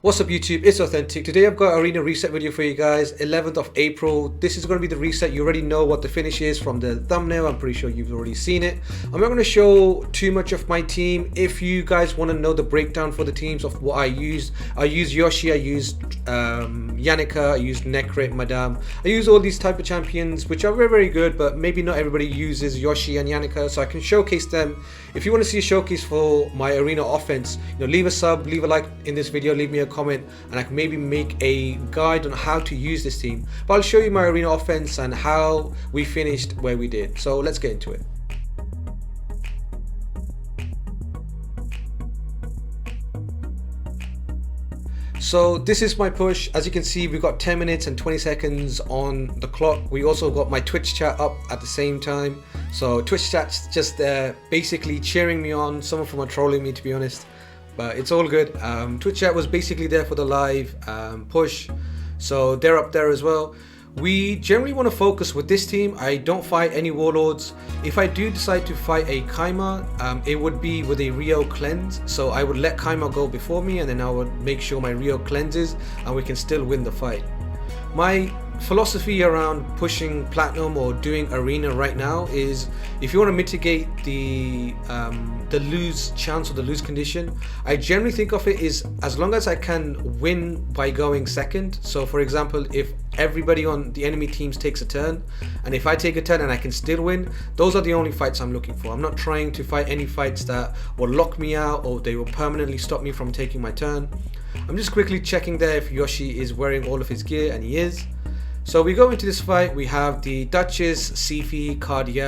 What's up YouTube, it's Authentic. Today I've got arena reset video for you guys, 11th of April. This is going to be the reset. You already know what the finish is from the thumbnail. I'm pretty sure you've already seen it. I'm not going to show too much of my team. If you guys want to know the breakdown for the teams of what I used Yoshi, I used Yannicka, I used Necrit, Madame. I use all these type of champions which are very good, but maybe not everybody uses Yoshi and Yannicka, so I can showcase them. If you want to see a showcase for my arena offense, leave a sub, leave a like in this video, leave me a comment, and I can maybe make a guide on how to use this team. But I'll show you my arena offense and how we finished where we did. So let's get into it. So this is my push. As you can see, we've got 10 minutes and 20 seconds on the clock. We also got my Twitch chat up at the same time. So Twitch chat's just there basically cheering me on. Some of them are trolling me, to be honest, but it's all good. Twitch chat was basically there for the live push, so they're up there as well. We generally want to focus with this team. I don't fight any warlords. If I do decide to fight a Kai'Ma, it would be with a Rio cleanse. So I would let Kai'Ma go before me, and then I would make sure my Rio cleanses and we can still win the fight. My philosophy around pushing platinum or doing arena right now is, if you want to mitigate the lose chance or the lose condition, I generally think of it is as long as I can win by going second. So for example, if everybody on the enemy teams takes a turn, and if I take a turn and I can still win, those are the only fights I'm looking for. I'm not trying to fight any fights that will lock me out or they will permanently stop me from taking my turn. I'm just quickly checking there if Yoshi is wearing all of his gear, and he is. So we go into this fight. We have the Duchess, Siphi, Candy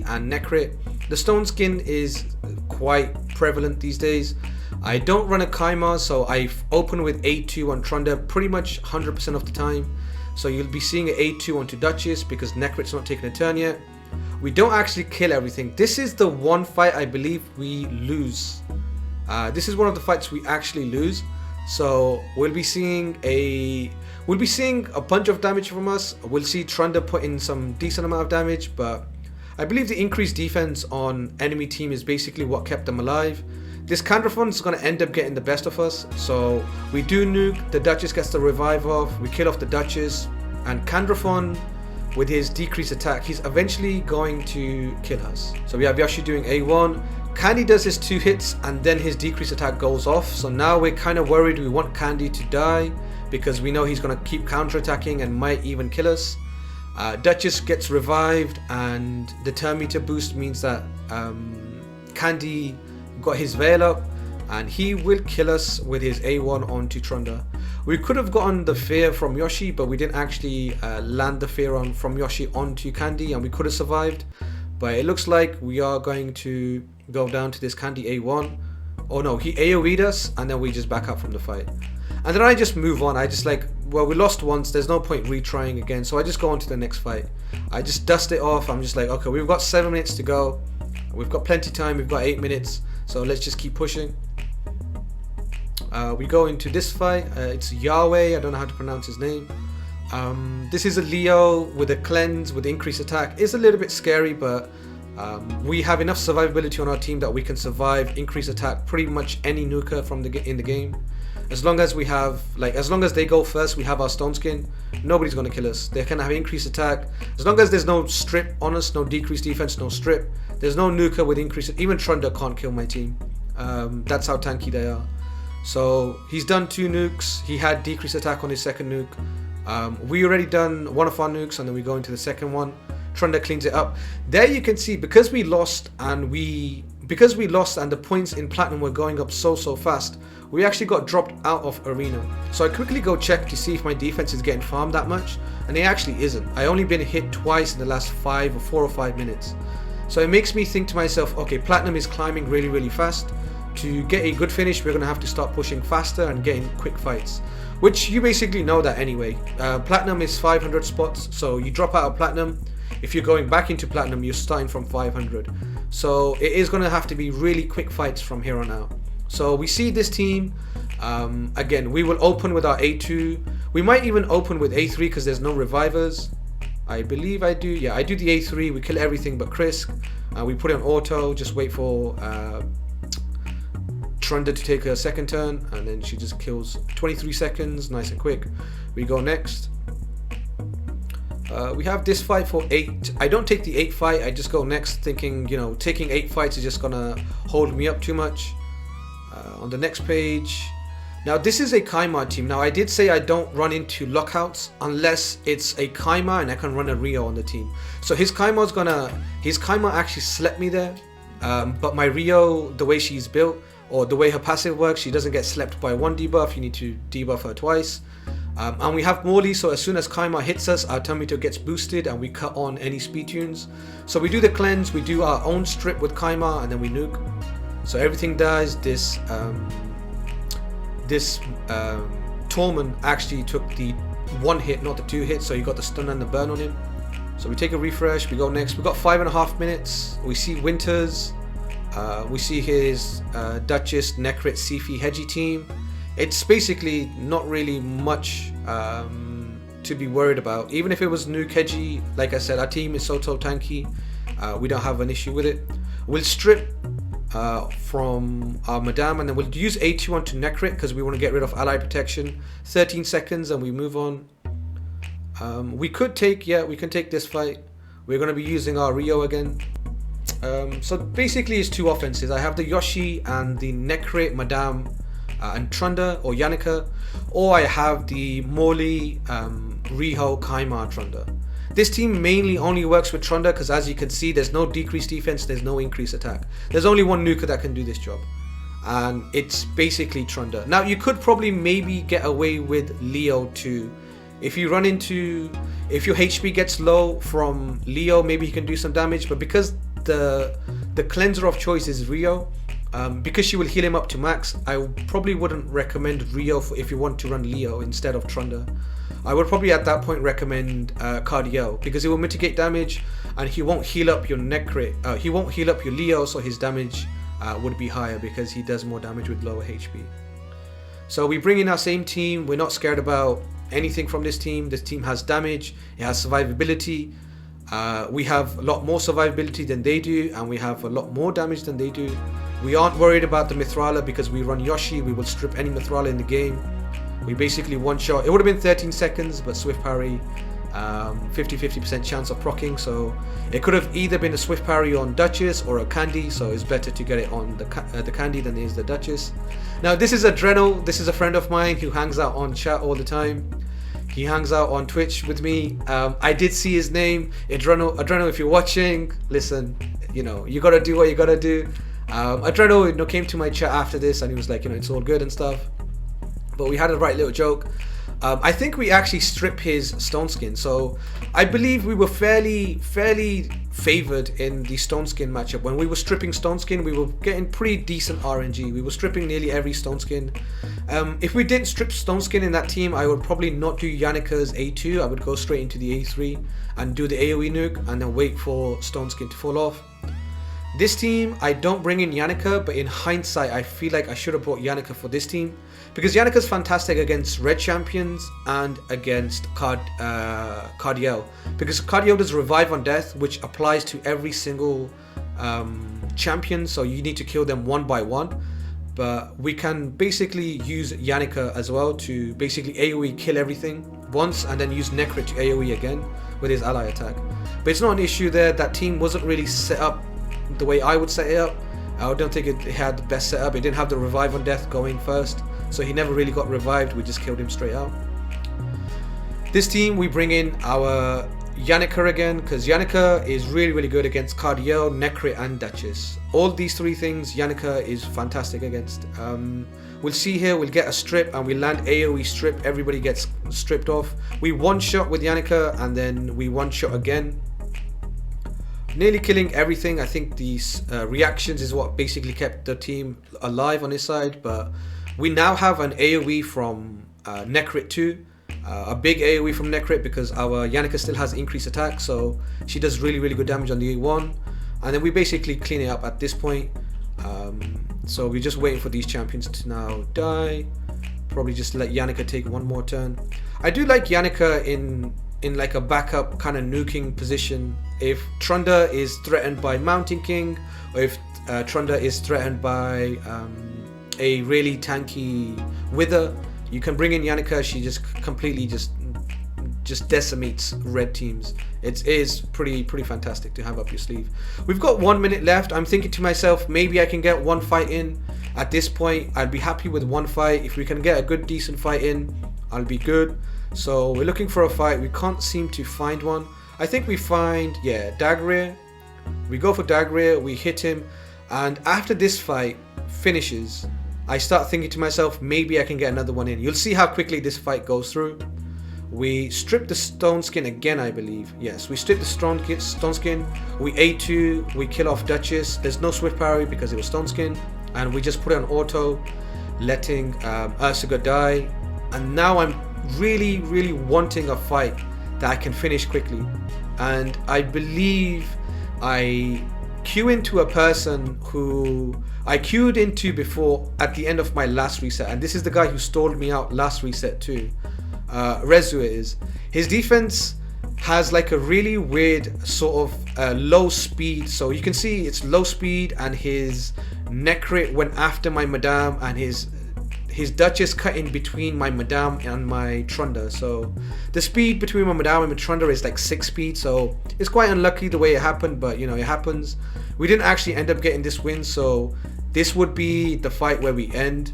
and Necrit. The stone skin is quite prevalent these days. I don't run a Kai'Ma, so I open with A2 on Trunda pretty much 100% of the time. So you'll be seeing an A2 onto Duchess because Necrit's not taking a turn yet. We don't actually kill everything. This is the one fight I believe we lose. This is one of the fights we actually lose. So we'll be seeing a bunch of damage from us. We'll see Trunda put in some decent amount of damage, but I believe the increased defense on enemy team is basically what kept them alive. This Candrathon is going to end up getting the best of us. So we do nuke, the Duchess gets the revive off, we kill off the Duchess, and Candrathon with his decreased attack, he's eventually going to kill us. So we have Yoshi doing A1. Candy does his 2 hits and then his decreased attack goes off. So now we're kind of worried. We want Candy to die because we know he's going to keep counter-attacking and might even kill us. Duchess gets revived, and the turn meter boost means that Candy got his veil up and he will kill us with his A1 onto Trunda. We could have gotten the fear from Yoshi, but we didn't actually land the fear from Yoshi onto Candy, and we could have survived. But it looks like we are going to go down to this Candy A1. Oh no, he AoE'd us, and then we just back up from the fight. And then I just move on. I just well, we lost once, there's no point retrying again, so I just go on to the next fight. I just dust it off. I'm just like, okay, we've got 7 minutes to go. We've got plenty of time, we've got 8 minutes, so let's just keep pushing. We go into this fight. It's Yahweh, I don't know how to pronounce his name. This is a Leo with a cleanse with increased attack. It's a little bit scary, but we have enough survivability on our team that we can survive increased attack pretty much any nuker from in the game. As long as we have, as long as they go first, we have our stone skin, nobody's going to kill us. They can have increased attack. As long as there's no strip on us, no decreased defense, no strip, there's no nuker with increased, even Trunda can't kill my team. That's how tanky they are. So he's done 2 nukes. He had decreased attack on his second nuke. We already done one of our nukes, and then we go into the second one. Trunda cleans it up. There you can see, because we lost and the points in platinum were going up so fast, we actually got dropped out of arena. So I quickly go check to see if my defense is getting farmed that much, and it actually isn't. I only been hit twice in the last 4 or 5 minutes. So it makes me think to myself, okay, platinum is climbing really fast. To get a good finish, we're going to have to start pushing faster and getting quick fights, which you basically know that anyway. Platinum is 500 spots, so you drop out of platinum. If you're going back into platinum, you're starting from 500. So it is going to have to be really quick fights from here on out. So we see this team. Again, we will open with our A2. We might even open with A3 because there's no revivers. I believe I do. Yeah, I do the A3. We kill everything but Krisk. We put it on auto. Just wait for Trunda to take her second turn, and then she just kills 23 seconds, nice and quick. We go next. We have this fight for 8. I don't take the 8 fight, I just go next thinking, you know, taking 8 fights is just gonna hold me up too much. On the next page, now this is a Kai'Ma team. Now I did say I don't run into lockouts unless it's a Kai'Ma and I can run a Rio on the team. So his Kai'Ma actually slept me there, but my Rio, the way she's built, or the way her passive works, she doesn't get slept by 1 debuff, you need to debuff her twice. And we have Morley, so as soon as Kai'Ma hits us, our turn meter gets boosted and we cut on any speed tunes. So we do the cleanse, we do our own strip with Kai'Ma, and then we nuke. So everything dies. This Tormund actually took the 1 hit, not the 2 hits, so he got the stun and the burn on him. So we take a refresh, we go next. We got 5.5 minutes. We see Winters, we see his Duchess, Necrit, Siphi, Hedgie team. It's basically not really much to be worried about. Even if it was Nuke Hedgie, like I said, our team is so tanky, we don't have an issue with it. We'll strip from our Madame, and then we'll use A2 onto Necrit because we want to get rid of ally protection. 13 seconds and we move on. We can take this fight. We're going to be using our Rio again. So basically it's 2 offenses. I have the Yoshi and the Necrit, Madame, and Trunda or Yannicka, or I have the Morley, Riho, Kai'Ma, Trunda. This team mainly only works with Trunda because, as you can see, there's no decreased defense, there's no increased attack. There's only one nuker that can do this job, and it's basically Trunda. Now you could probably maybe get away with Leo too. If your HP gets low from Leo, maybe he can do some damage, but because the cleanser of choice is Rio, because she will heal him up to max, I probably wouldn't recommend Rio if you want to run Leo instead of Trunda. I would probably at that point recommend Cardiel, because it will mitigate damage and he won't heal up your Necrit. He won't heal up your Leo, so his damage would be higher because he does more damage with lower HP. So we bring in our same team. We're not scared about anything from this team. This team has damage, it has survivability. We have a lot more survivability than they do, and we have a lot more damage than they do. We aren't worried about the Mithrala because we run Yoshi. We will strip any Mithrala in the game. We basically one shot. It would have been 13 seconds, but Swift Parry, 50% chance of proccing. So it could have either been a Swift Parry on Duchess or a Candy. So it's better to get it on the Candy than it is the Duchess. Now this is Adreno. This is a friend of mine who hangs out on chat all the time. He hangs out on Twitch with me. I did see his name, Adreno. If you're watching, listen. You know, you gotta do what you gotta do. Adreno, came to my chat after this, and he was like, it's all good and stuff. But we had a right little joke. I think we actually stripped his Stone Skin. So I believe we were fairly favored in the Stone Skin matchup. When we were stripping Stone Skin, we were getting pretty decent RNG. We were stripping nearly every Stone Skin. If we didn't strip Stone Skin in that team, I would probably not do Yannika's A2. I would go straight into the A3 and do the AoE nuke and then wait for Stone Skin to fall off. This team, I don't bring in Yannicka, but in hindsight, I feel like I should have brought Yannicka for this team, because Yannika's fantastic against red champions and against Cardiel, because Cardiel does revive on death, which applies to every single champion, so you need to kill them one by one. But we can basically use Yannicka as well to basically AoE kill everything once and then use Necrit to AoE again with his ally attack. But it's not an issue there. That team wasn't really set up the way I would set it up. I don't think it had the best setup. It didn't have the revive on death going first, so he never really got revived. We just killed him straight out. This team, we bring in our Yannicka again, because Yannicka is really good against Cardiel, Necrit and Duchess. All these 3 things Yannicka is fantastic against. We'll see here, we'll get a strip and we land AoE strip. Everybody gets stripped off. We one shot with Yannicka and then we one shot again, nearly killing everything. I think these reactions is what basically kept the team alive on his side. But we now have an AoE from Necrit too, a big AoE from Necrit, because our Yannicka still has increased attack, so she does really good damage on the A1. And then we basically clean it up at this point. So we're just waiting for these champions to now die. Probably just let Yannicka take one more turn. I do like Yannicka in like a backup kind of nuking position. If Trunda is threatened by Mountain King, or if Trunda is threatened by a really tanky Wither. You can bring in Yannicka. She just completely just decimates red teams. It is pretty fantastic to have up your sleeve. We've got 1 minute left. I'm thinking to myself, maybe I can get one fight in. At this point, I'd be happy with one fight. If we can get a good decent fight in, I'll be good. So we're looking for a fight. We can't seem to find one. I think we find, yeah, Dagria. We go for Dagria, we hit him, and after this fight finishes, I start thinking to myself, maybe I can get another one in. You'll see how quickly this fight goes through. We strip the stone skin again, I believe. Yes, we strip the stone skin. We A2, we kill off Duchess. There's no swift parry because it was stone skin, and we just put it on auto, letting Ursaga die. And now I'm really wanting a fight that I can finish quickly. And I believe I queue into a person who I queued into before at the end of my last reset, and this is the guy who stalled me out last reset too. Rezu is. His defense has like a really weird sort of low speed, so you can see it's low speed, and his neck crit went after my Madame, and his Duchess cut in between my Madame and my Trunda. So the speed between my Madame and my Trunda is like 6 speed, so it's quite unlucky the way it happened, but you know, it happens. We didn't actually end up getting this win, so this would be the fight where we end.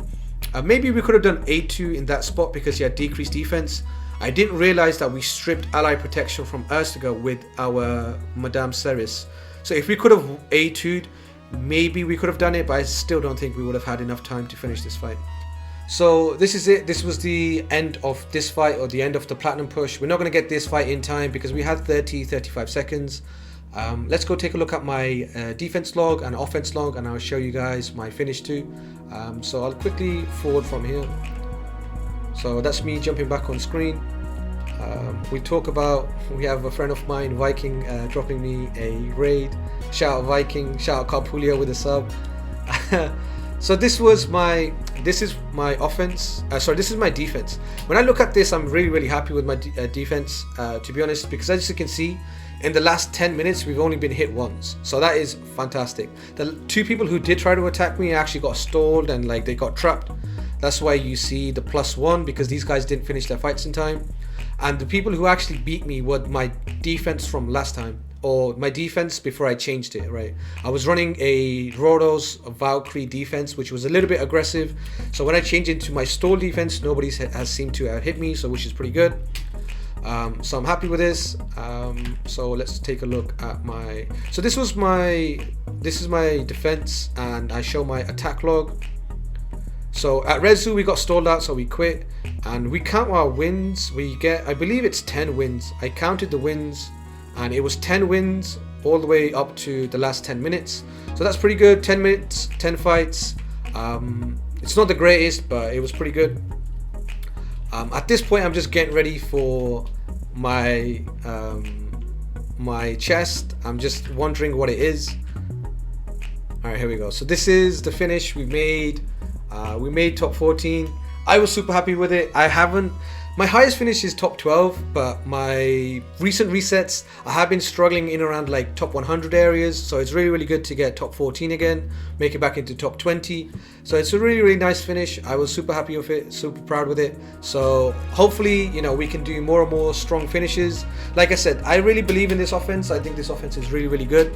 Maybe we could have done A2 in that spot because he had decreased defense. I didn't realize that we stripped ally protection from Ursaga with our Madame Ceres. So if we could have A2'd, maybe we could have done it, but I still don't think we would have had enough time to finish this fight. So this is it. This was the end of this fight, or the end of the platinum push. We're not going to get this fight in time because we had 35 seconds. Let's go take a look at my defense log and offense log, and I'll show you guys my finish too. So I'll quickly forward from here. So that's me jumping back on screen. We have a friend of mine, Viking, dropping me a raid. Shout out Viking, shout out Carpulio with a sub. So this is my offense. Sorry, this is my defense. When I look at this, I'm really happy with my defense, to be honest, because as you can see, in the last 10 minutes, we've only been hit once. So that is fantastic. The 2 people who did try to attack me actually got stalled and like they got trapped. That's why you see the +1, because these guys didn't finish their fights in time. And the people who actually beat me were my defense from last time, or my defense before I changed it, right? I was running a Rhodos Valkyrie defense, which was a little bit aggressive. So when I changed into my stall defense, nobody has seemed to hit me, so which is pretty good. So I'm happy with this. So let's take a look at my. So this is my defense, and I show my attack log. So at Rezu we got stalled out, so we quit, and we count our wins. We get, I believe it's 10 wins. I counted the wins, and it was 10 wins all the way up to the last 10 minutes. So that's pretty good. 10 minutes, 10 fights. It's not the greatest, but it was pretty good. At this point, I'm just getting ready for my my chest. I'm just wondering what it is. All right, here we go. So this is the finish we made. We made top 14. I was super happy with it. My highest finish is top 12, but my recent resets, I have been struggling in around like top 100 areas. So it's really good to get top 14 again, make it back into top 20. So it's a really nice finish. I was super happy with it, super proud with it. So hopefully, you know, we can do more and more strong finishes. Like I said, I really believe in this offense. I think this offense is really good.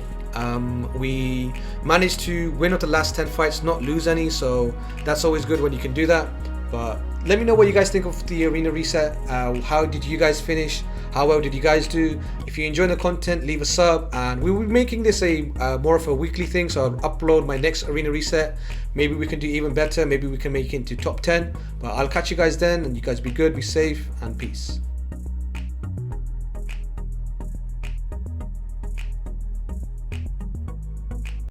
We managed to win at the last 10 fights, not lose any, so that's always good when you can do that. But let me know what you guys think of the arena reset. How did you guys finish? How well did you guys do? If you enjoy the content, leave a sub, and we will be making this a more of a weekly thing, so I'll upload my next arena reset. Maybe we can do even better. Maybe we can make it into top 10, but I'll catch you guys then, and you guys be good, be safe, and peace.